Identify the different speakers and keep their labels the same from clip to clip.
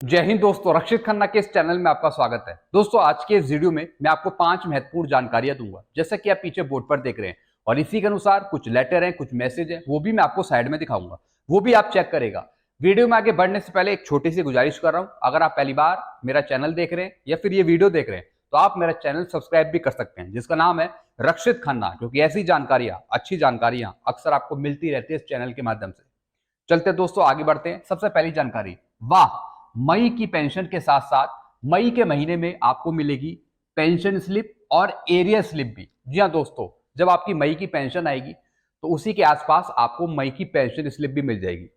Speaker 1: जय हिंद दोस्तों, रक्षित खन्ना के इस चैनल में आपका स्वागत है। दोस्तों, आज के इस वीडियो में मैं आपको 5 महत्वपूर्ण जानकारियां दूंगा, जैसा कि आप पीछे बोर्ड पर देख रहे हैं। और इसी के अनुसार कुछ लेटर हैं, कुछ मैसेज हैं, वो भी मैं आपको साइड में दिखाऊंगा, वो भी आप चेक करेगा। वीडियो में आगे बढ़ने से पहले एक छोटी सी गुजारिश कर रहा हूं, अगर आप पहली बार मेरा चैनल देख रहे हैं या फिर ये वीडियो देख रहे हैं तो आप मेरा चैनल सब्सक्राइब भी कर सकते हैं, जिसका नाम है रक्षित खन्ना, क्योंकि ऐसी जानकारियां, अच्छी जानकारियां अक्सर आपको मिलती रहती है इस चैनल के माध्यम से। चलते दोस्तों, आगे बढ़ते हैं। सबसे पहली जानकारी, वाह, मई की पेंशन के साथ साथ मई के महीने में आपको मिलेगी पेंशन स्लिप और एरियर स्लिप भी। जी हाँ दोस्तों, जब आपकी मई की पेंशन आएगी तो उसी के आसपास आपको मई की पेंशन स्लिप भी मिल जाएगी।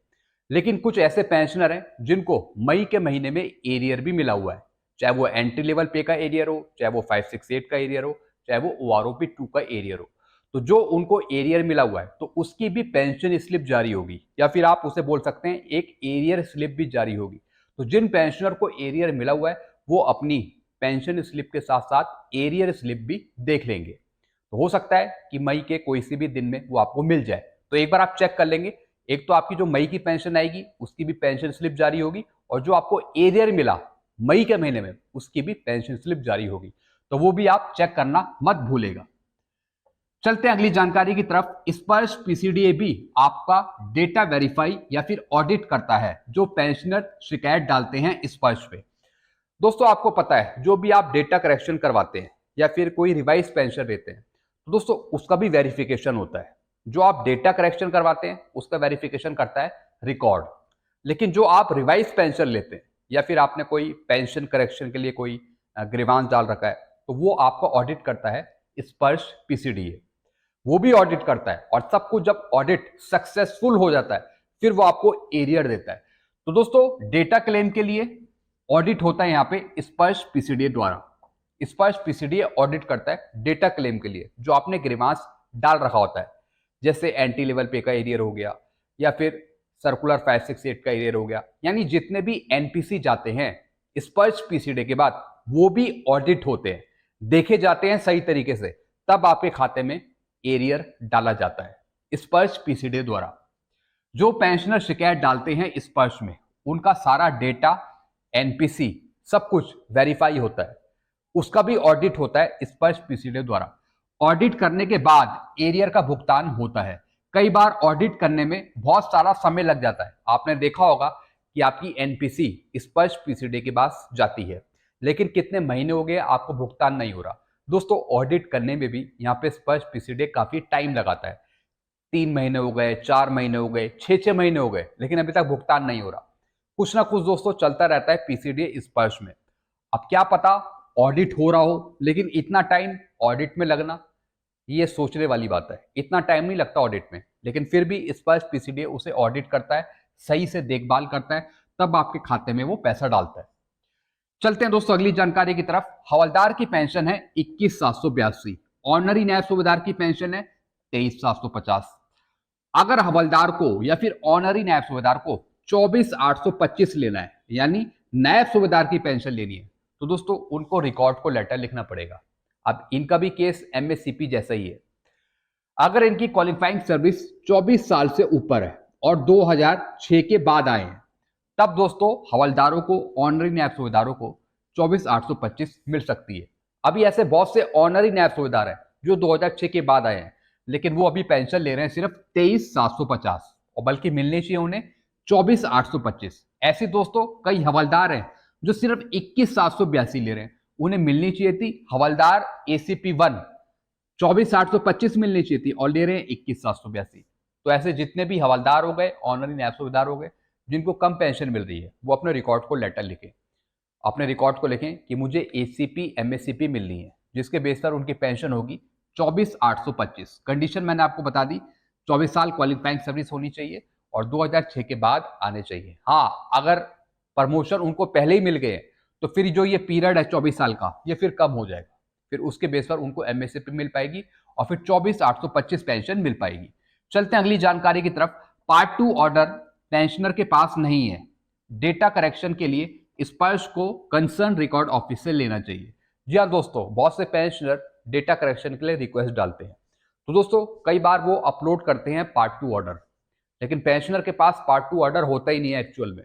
Speaker 1: लेकिन कुछ ऐसे पेंशनर हैं जिनको मई के महीने में एरियर भी मिला हुआ है, चाहे वो एंट्री लेवल पे का एरियर हो, चाहे वो 568 का एरियर हो, चाहे वो ओआरओपी 2 का एरियर हो। तो जो उनको एरियर मिला हुआ है तो उसकी भी पेंशन स्लिप जारी होगी, या फिर आप उसे बोल सकते हैं एक एरियर स्लिप भी जारी होगी। तो जिन पेंशनर को एरियर मिला हुआ है वो अपनी पेंशन स्लिप के साथ साथ एरियर स्लिप भी देख लेंगे। तो हो सकता है कि मई के कोई सी भी दिन में वो आपको मिल जाए, तो एक बार आप चेक कर लेंगे। एक तो आपकी जो मई की पेंशन आएगी उसकी भी पेंशन स्लिप जारी होगी, और जो आपको एरियर मिला मई के महीने में उसकी भी पेंशन स्लिप जारी होगी, तो वो भी आप चेक करना मत भूलेगा। चलते हैं अगली जानकारी की तरफ। स्पर्श पीसीडीए भी आपका डेटा वेरीफाई या फिर ऑडिट करता है जो पेंशनर शिकायत डालते हैं स्पर्श पे। दोस्तों, आपको पता है जो भी आप डेटा करेक्शन करवाते हैं या फिर कोई रिवाइज पेंशन लेते हैं तो दोस्तों उसका भी वेरिफिकेशन होता है। जो आप डेटा करेक्शन करवाते हैं उसका वेरिफिकेशन करता है रिकॉर्ड, लेकिन जो आप रिवाइज पेंशन लेते हैं या फिर आपने कोई पेंशन करेक्शन के लिए कोई ग्रीवांस डाल रखा है तो वो आपका ऑडिट करता है स्पर्श पीसीडीए। वो भी ऑडिट करता है, और सब कुछ जब ऑडिट सक्सेसफुल हो जाता है फिर वो आपको एरियर देता है। तो दोस्तों, डेटा क्लेम के लिए ऑडिट होता है यहाँ पे स्पर्श पीसीडीए द्वारा। स्पर्श पीसीडीए ऑडिट करता है डेटा क्लेम के लिए जो आपने ग्रीवांस डाल रखा होता है, जैसे एंटी लेवल पे का एरियर हो गया या फिर सर्कुलर 568 का एरियर हो गया। यानी जितने भी एनपीसी जाते हैं स्पर्श पीसीडीए के बाद वो भी ऑडिट होते हैं, देखे जाते हैं सही तरीके से, तब आपके खाते में एरियर डाला जाता है स्पर्श पीसीडीए द्वारा। जो पेंशनर शिकायत डालते हैं स्पर्श में उनका सारा डेटा, एनपीसी, सब कुछ वेरीफाई होता है, उसका भी ऑडिट होता है स्पर्श पीसीडीए द्वारा। ऑडिट करने के बाद एरियर का भुगतान होता है। कई बार ऑडिट करने में बहुत सारा समय लग जाता है। आपने देखा होगा कि आपकी एनपीसी स्पर्श पीसीडीए के पास जाती है, लेकिन कितने महीने हो गए आपको भुगतान नहीं हो रहा। दोस्तों, ऑडिट करने में भी यहाँ पे स्पर्श पीसीडीए काफी टाइम लगाता है। 3 महीने हो गए, 4 महीने हो गए, 6 महीने हो गए, लेकिन अभी तक भुगतान नहीं हो रहा। कुछ ना कुछ दोस्तों चलता रहता है पीसीडीए स्पर्श में। अब क्या पता ऑडिट हो रहा हो, लेकिन इतना टाइम ऑडिट में लगना, ये सोचने वाली बात है। इतना टाइम नहीं लगता ऑडिट में, लेकिन फिर भी स्पर्श पीसीडीए उसे ऑडिट करता है, सही से देखभाल करता है, तब आपके खाते में वो पैसा डालता है। चलते हैं दोस्तों अगली जानकारी की तरफ। हवलदार की पेंशन है 21,782। ऑनरी नायब सूबेदार की पेंशन है 23,750। अगर हवलदार को या फिर ऑनरी नायब सूबेदार को 24,825 लेना है, यानी नायब सूबेदार की पेंशन लेनी है, तो दोस्तों उनको रिकॉर्ड को लेटर लिखना पड़ेगा। अब इनका भी केस एमएससीपी जैसा ही है। अगर इनकी क्वालिफाइंग सर्विस 24 साल से ऊपर है और 2006 के बाद आए हैं, तब दोस्तों हवलदारों को, ऑनरी नायब सूबेदारों को 24,825 मिल सकती है। अभी ऐसे बहुत से ऑनरी नायब सूबेदार हैं जो 2006 के बाद आए हैं, लेकिन वो अभी पेंशन ले रहे हैं सिर्फ 23,750, और बल्कि मिलनी चाहिए उन्हें 24,825। ऐसे दोस्तों कई हवलदार हैं जो सिर्फ 21,782 ले रहे हैं, उन्हें मिलनी चाहिए थी हवलदार एसीपी 1 24,825 मिलनी चाहिए थी, और ले रहे हैं 21,782। तो ऐसे जितने भी हवलदार हो गए, ऑनरी नायब सूबेदार हो गए, जिनको कम पेंशन मिल रही है, वो अपने रिकॉर्ड को लेटर लिखें। अपने रिकॉर्ड को लिखें कि मुझे एसीपी एमएससीपी मिलनी है, जिसके बेस पर उनकी पेंशन होगी 24,825। कंडीशन मैंने आपको बता दी, 24 साल क्वालिफाइंग सर्विस होनी चाहिए और 2006 के बाद आने चाहिए। हाँ, अगर प्रमोशन उनको पहले ही मिल गए तो फिर जो ये पीरियड है 24 साल का, ये फिर कम हो जाएगा। फिर उसके बेस पर उनको एमएससीपी मिल पाएगी और फिर 24,825 पेंशन मिल पाएगी। चलते हैं अगली जानकारी की तरफ। पार्ट 2 ऑर्डर पेंशनर के पास नहीं है। डेटा करेक्शन के लिए स्पर्श को कंसर्न रिकॉर्ड ऑफिस से लेना चाहिए। जी हाँ दोस्तों, बहुत से पेंशनर डेटा करेक्शन के लिए रिक्वेस्ट डालते हैं, तो दोस्तों कई बार वो अपलोड करते हैं पार्ट 2 ऑर्डर, लेकिन पेंशनर के पास पार्ट 2 ऑर्डर होता ही नहीं है एक्चुअल में।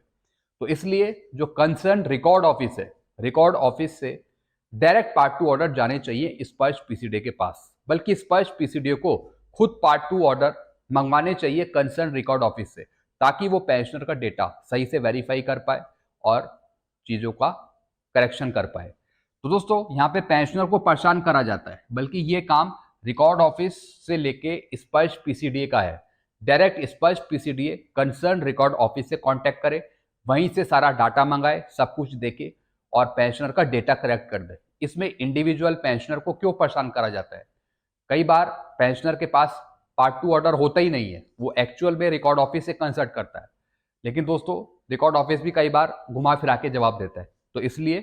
Speaker 1: तो इसलिए जो कंसर्न रिकॉर्ड ऑफिस है, रिकॉर्ड ऑफिस से डायरेक्ट पार्ट टू ऑर्डर जाने चाहिए स्पर्श पीसीडीए के पास, बल्कि स्पर्श पीसीडीए को खुद पार्ट टू ऑर्डर मंगवाने चाहिए कंसर्न रिकॉर्ड ऑफिस से, ताकि वो पेंशनर का डेटा सही से वेरीफाई कर पाए और चीज़ों का करेक्शन कर पाए। तो दोस्तों यहाँ पे पेंशनर को परेशान करा जाता है, बल्कि ये काम रिकॉर्ड ऑफिस से लेके स्पर्श पीसीडीए का है। डायरेक्ट स्पर्श पीसीडीए कंसर्न रिकॉर्ड ऑफिस से कांटेक्ट करे, वहीं से सारा डाटा मंगाए, सब कुछ देके और पेंशनर का डेटा करेक्ट कर दे। इसमें इंडिविजुअल पेंशनर को क्यों परेशान करा जाता है? कई बार पेंशनर के पास पार्ट टू ऑर्डर होता ही नहीं है, वो एक्चुअल में रिकॉर्ड ऑफिस से कंसल्ट करता है, लेकिन दोस्तों रिकॉर्ड ऑफिस भी कई बार घुमा फिरा के जवाब देता है। तो इसलिए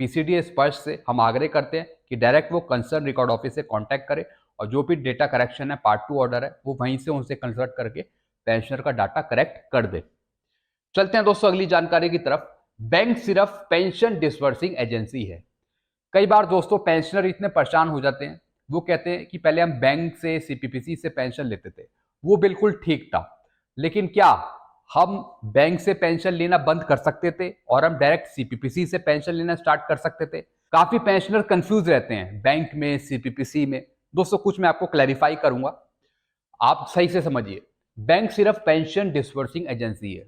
Speaker 1: पीसीडीए स्पर्श से हम आग्रह करते हैं कि डायरेक्ट वो कंसर्न रिकॉर्ड ऑफिस से कांटेक्ट करे और जो भी डेटा करेक्शन है, पार्ट टू ऑर्डर है, वो वहीं से उनसे कंसल्ट करके पेंशनर का डाटा करेक्ट कर दे। चलते हैं दोस्तों अगली जानकारी की तरफ। बैंक सिर्फ पेंशन डिसबर्सिंग एजेंसी है। कई बार दोस्तों पेंशनर इतने परेशान हो जाते हैं, वो कहते हैं कि पहले हम बैंक से, सीपीपीसी से पेंशन लेते थे, वो बिल्कुल ठीक था, लेकिन क्या हम बैंक से पेंशन लेना बंद कर सकते थे और हम डायरेक्ट सीपीपीसी से पेंशन लेना स्टार्ट कर सकते थे? काफी पेंशनर कंफ्यूज रहते हैं बैंक में, सीपीपीसी में। दोस्तों कुछ मैं आपको क्लैरिफाई करूंगा, आप सही से समझिए। बैंक सिर्फ पेंशन डिसबर्सिंग एजेंसी है।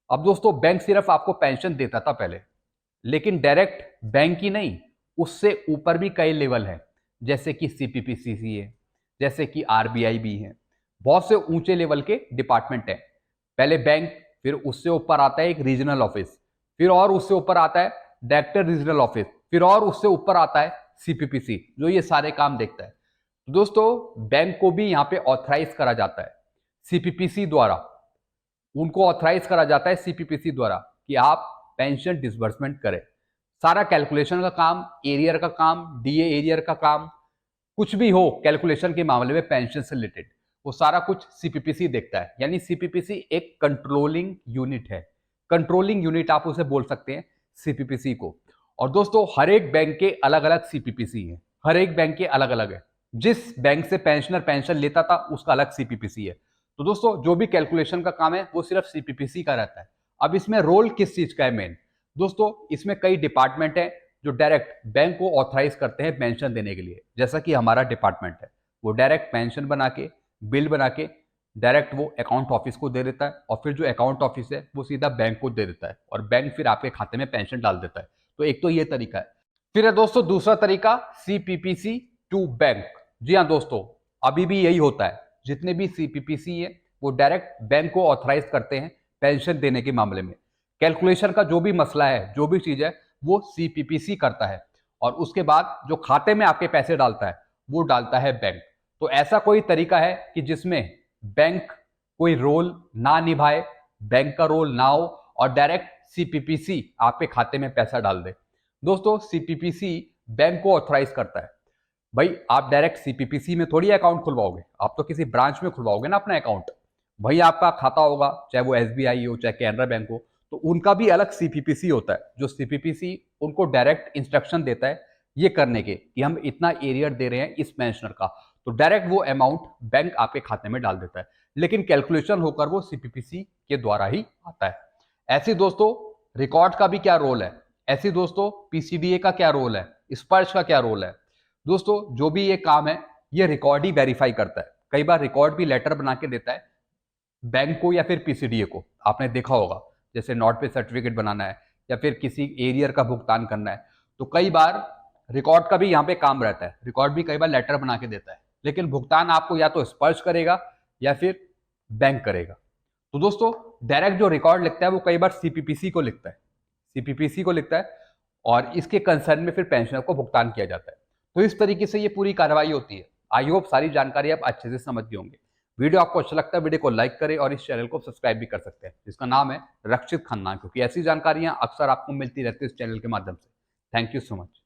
Speaker 1: अब दोस्तों बैंक सिर्फ आपको पेंशन देता था पहले, लेकिन डायरेक्ट बैंक ही नहीं, उससे ऊपर भी कई लेवल हैं, जैसे कि सीपीपीसी है, जैसे कि आरबीआई भी है, बहुत से ऊंचे लेवल के डिपार्टमेंट हैं। पहले बैंक, फिर उससे ऊपर आता है एक रीजनल ऑफिस, फिर और उससे ऊपर आता है डायरेक्टर रीजनल ऑफिस, फिर और उससे ऊपर आता है सीपीपीसी, जो ये सारे काम देखता है। तो दोस्तों बैंक को भी यहाँ पे ऑथराइज करा जाता है सीपीपीसी द्वारा, उनको ऑथराइज करा जाता है सीपीपीसी द्वारा कि आप पेंशन डिसबर्समेंट करें। सारा कैलकुलेशन का काम, एरियर का काम, डीए एरियर का काम, कुछ भी हो कैलकुलेशन के मामले में पेंशन से रिलेटेड, वो सारा कुछ सीपीपीसी देखता है। यानी सीपीपीसी एक कंट्रोलिंग यूनिट है, कंट्रोलिंग यूनिट आप उसे बोल सकते हैं सीपीपीसी को। और दोस्तों हर एक बैंक के अलग अलग सीपीपीसी हैं, हर एक बैंक के अलग अलग है। जिस बैंक से पेंशनर पेंशन लेता था उसका अलग सीपीपीसी है। तो दोस्तों जो भी कैलकुलेशन का काम है वो सिर्फ सीपीपीसी का रहता है। अब इसमें रोल किस चीज का है मेन? दोस्तों इसमें कई डिपार्टमेंट है जो डायरेक्ट बैंक को ऑथराइज करते हैं पेंशन देने के लिए, जैसा कि हमारा डिपार्टमेंट है। वो डायरेक्ट पेंशन बना के, बिल बना के डायरेक्ट वो अकाउंट ऑफिस को दे देता है, और फिर जो अकाउंट ऑफिस है वो सीधा बैंक को दे देता है, और बैंक फिर आपके खाते में पेंशन डाल देता है। तो एक तो ये तरीका है। फिर है दोस्तों दूसरा तरीका, सीपीपीसी टू बैंक। जी हाँ दोस्तों, अभी भी यही होता है। जितने भी सीपीपीसी है वो डायरेक्ट बैंक को ऑथराइज करते हैं पेंशन देने के मामले में। कैलकुलेशन का जो भी मसला है, जो भी चीज है, वो सीपीपीसी करता है, और उसके बाद जो खाते में आपके पैसे डालता है वो डालता है बैंक। तो ऐसा कोई तरीका है कि जिसमें बैंक कोई रोल ना निभाए, बैंक का रोल ना हो, और डायरेक्ट सीपीपीसी आपके खाते में पैसा डाल दे? दोस्तों सीपीपीसी बैंक को ऑथराइज करता है। भाई आप डायरेक्ट सीपीपीसी में थोड़ी अकाउंट खुलवाओगे, आप तो किसी ब्रांच में खुलवाओगे ना अपना अकाउंट। वही आपका खाता होगा, चाहे वो एसबीआई हो, चाहे कैनरा बैंक हो, तो उनका भी अलग सीपीपीसी होता है। जो सीपीपीसी उनको डायरेक्ट इंस्ट्रक्शन देता है ये करने के कि हम इतना एरियर दे रहे हैं इस पेंशनर का, तो डायरेक्ट वो अमाउंट बैंक आपके खाते में डाल देता है। लेकिन कैलकुलेशन होकर वो सीपीपीसी के द्वारा ही आता है। ऐसे दोस्तों रिकॉर्ड का भी क्या रोल है, ऐसे दोस्तों पीसीडीए का क्या रोल है, स्पर्श का क्या रोल है? दोस्तों जो भी ये काम है ये रिकॉर्ड ही वेरीफाई करता है। कई बार रिकॉर्ड भी लेटर बना के देता है बैंक को या फिर पीसीडीए को। आपने देखा होगा, जैसे नॉट पे सर्टिफिकेट बनाना है या फिर किसी एरियर का भुगतान करना है, तो कई बार रिकॉर्ड का भी यहाँ पे काम रहता है। रिकॉर्ड भी कई बार लेटर बना के देता है, लेकिन भुगतान आपको या तो स्पर्श करेगा या फिर बैंक करेगा। तो दोस्तों डायरेक्ट जो रिकॉर्ड लिखता है वो कई बार सीपीपीसी को लिखता है, सीपीपीसी को लिखता है, और इसके कंसर्न में फिर पेंशनर को भुगतान किया जाता है। तो इस तरीके से ये पूरी कार्रवाई होती है। आई होप सारी जानकारी आप अच्छे से समझ गए होंगे। वीडियो आपको अच्छा लगता है वीडियो को लाइक करें, और इस चैनल को सब्सक्राइब भी कर सकते हैं, जिसका नाम है रक्षित खन्ना, क्योंकि ऐसी जानकारियां अक्सर आपको मिलती रहती है इस चैनल के माध्यम से। Thank you so much.